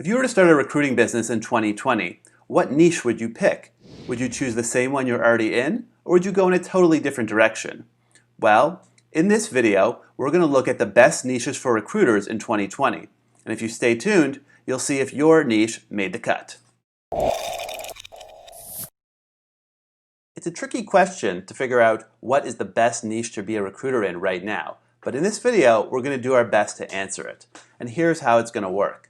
If you were to start a recruiting business in 2020, what niche would you pick? Would you choose the same one you're already in, or would you go in a totally different direction? Well, in this video, we're going to look at the best niches for recruiters in 2020. And if you stay tuned, you'll see if your niche made the cut. It's a tricky question to figure out what is the best niche to be a recruiter in right now. But in this video, we're going to do our best to answer it. And here's how it's going to work.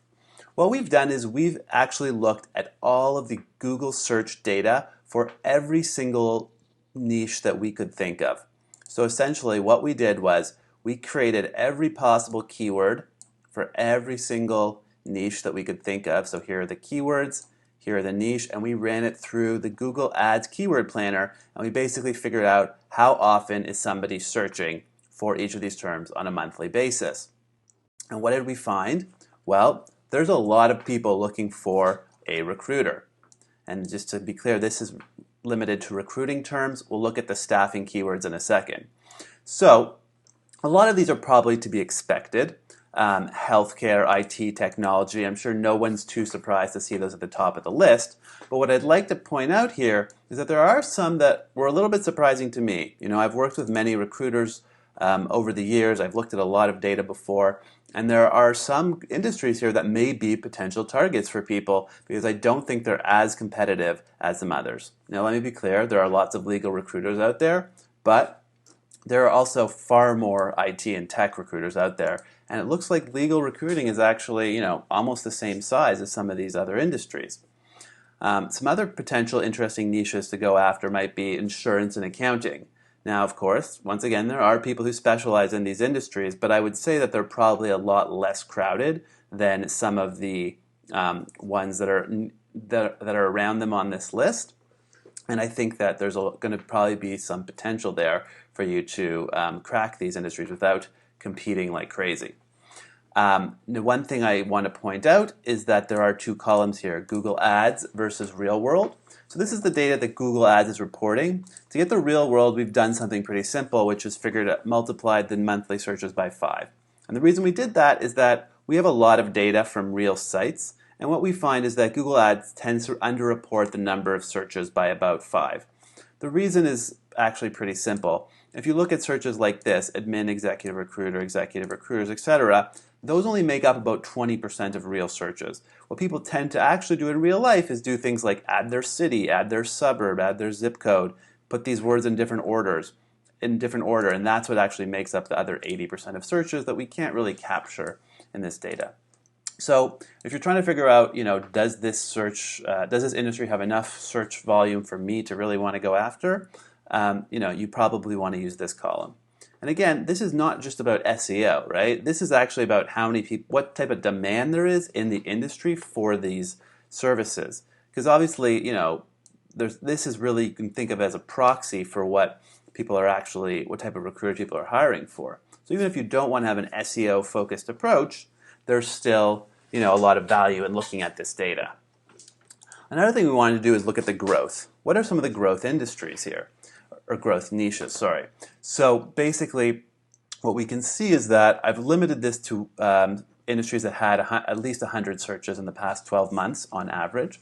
What we've done is we've actually looked at all of the Google search data for every single niche that we could think of. So essentially what we did was we created every possible keyword for every single niche that we could think of. So here are the keywords, here are the niche, and we ran it through the Google Ads Keyword Planner, and we basically figured out how often is somebody searching for each of these terms on a monthly basis. And what did we find? Well, there's a lot of people looking for a recruiter. And just to be clear, this is limited to recruiting terms. We'll look at the staffing keywords in a second. So a lot of these are probably to be expected. Healthcare, IT, technology. I'm sure no one's too surprised to see those at the top of the list. But what I'd like to point out here is that there are some that were a little bit surprising to me. You know, I've worked with many recruiters over the years. I've looked at a lot of data before. And there are some industries here that may be potential targets for people because I don't think they're as competitive as some others. Now let me be clear, there are lots of legal recruiters out there, but there are also far more IT and tech recruiters out there. And it looks like legal recruiting is actually, almost the same size as some of these other industries. Some other potential interesting niches to go after might be insurance and accounting. Now, of course, once again, there are people who specialize in these industries, but I would say that they're probably a lot less crowded than some of the ones that are around them on this list. And I think that there's going to probably be some potential there for you to crack these industries without competing like crazy. The one thing I want to point out is that there are two columns here, Google Ads versus real world. So this is the data that Google Ads is reporting. To get the real world, we've done something pretty simple, which is multiplied the monthly searches by 5. And the reason we did that is that we have a lot of data from real sites, and what we find is that Google Ads tends to underreport the number of searches by about 5. The reason is actually pretty simple. If you look at searches like this, admin, executive recruiters, etc., those only make up about 20% of real searches. What people tend to actually do in real life is do things like add their city, add their suburb, add their zip code, put these words in different order, and that's what actually makes up the other 80% of searches that we can't really capture in this data. So if you're trying to figure out, does this industry have enough search volume for me to really want to go after, you probably want to use this column. And again, this is not just about SEO, right? This is actually about how many people, what type of demand there is in the industry for these services. Because obviously, this is really, you can think of as a proxy for what type of recruiter people are hiring for. So even if you don't want to have an SEO focused approach, there's still, a lot of value in looking at this data. Another thing we wanted to do is look at the growth. What are some of the growth industries here? Or growth niches, sorry. So basically, what we can see is that I've limited this to industries that had at least 100 searches in the past 12 months on average,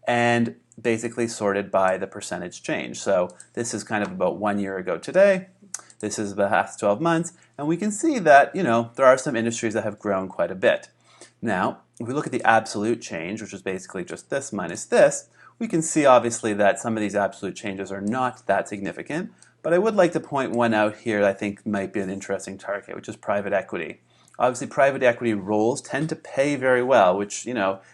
and basically sorted by the percentage change. So this is kind of about 1 year ago today. This is the past 12 months, and we can see that there are some industries that have grown quite a bit. Now, if we look at the absolute change, which is basically just this minus this, we can see obviously that some of these absolute changes are not that significant, but I would like to point one out here that I think might be an interesting target, which is private equity. Obviously, private equity roles tend to pay very well, which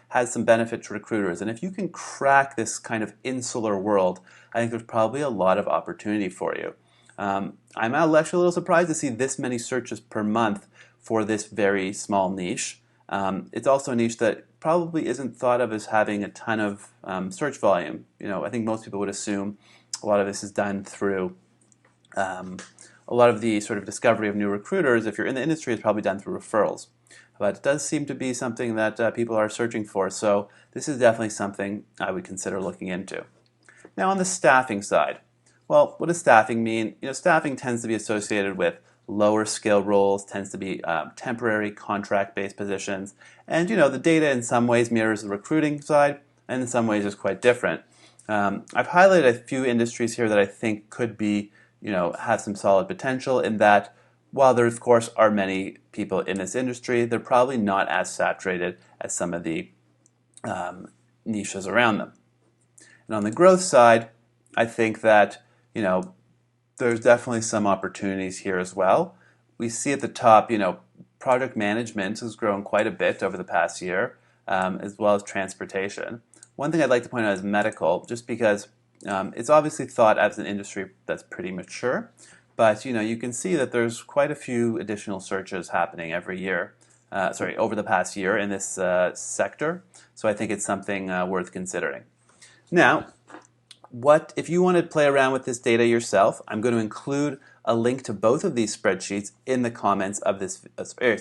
has some benefit to recruiters. And if you can crack this kind of insular world, I think there's probably a lot of opportunity for you. I'm actually a little surprised to see this many searches per month for this very small niche. It's also a niche that probably isn't thought of as having a ton of search volume. I think most people would assume a lot of this is done through a lot of the sort of discovery of new recruiters. If you're in the industry, it's probably done through referrals. But it does seem to be something that people are searching for. So this is definitely something I would consider looking into. Now on the staffing side, well, what does staffing mean? Staffing tends to be associated with lower skill roles tends to be temporary contract-based positions. And the data in some ways mirrors the recruiting side, and in some ways is quite different. I've highlighted a few industries here that I think could be, have some solid potential in that while there, of course, are many people in this industry, they're probably not as saturated as some of the niches around them. And on the growth side, I think that, there's definitely some opportunities here as well. We see at the top, project management has grown quite a bit over the past year, as well as transportation. One thing I'd like to point out is medical, just because it's obviously thought as an industry that's pretty mature, but you can see that there's quite a few additional searches happening every year, over the past year in this sector. So I think it's something worth considering. Now, if you want to play around with this data yourself, I'm going to include a link to both of these spreadsheets in the comments of this,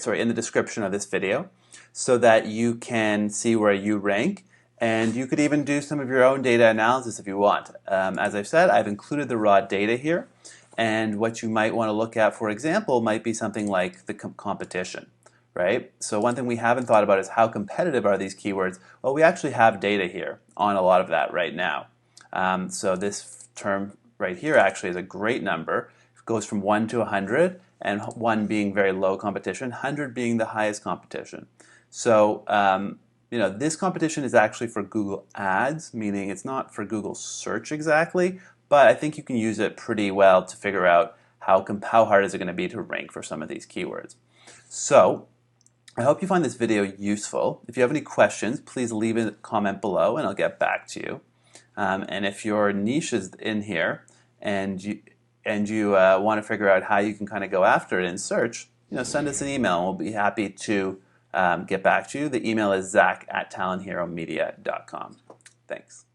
in the description of this video, so that you can see where you rank, and you could even do some of your own data analysis if you want. As I've said, I've included the raw data here, and what you might want to look at, for example, might be something like the competition. Right? So one thing we haven't thought about is how competitive are these keywords? Well, we actually have data here on a lot of that right now. So this term right here actually is a great number. It goes from 1 to 100, and 1 being very low competition, 100 being the highest competition. So this competition is actually for Google Ads, meaning it's not for Google search exactly, but I think you can use it pretty well to figure out how hard is it going to be to rank for some of these keywords. So I hope you find this video useful. If you have any questions, please leave a comment below and I'll get back to you. And if your niche is in here and you want to figure out how you can kind of go after it in search, send us an email and we'll be happy to get back to you. The email is zach@talontheromedia.com. Thanks.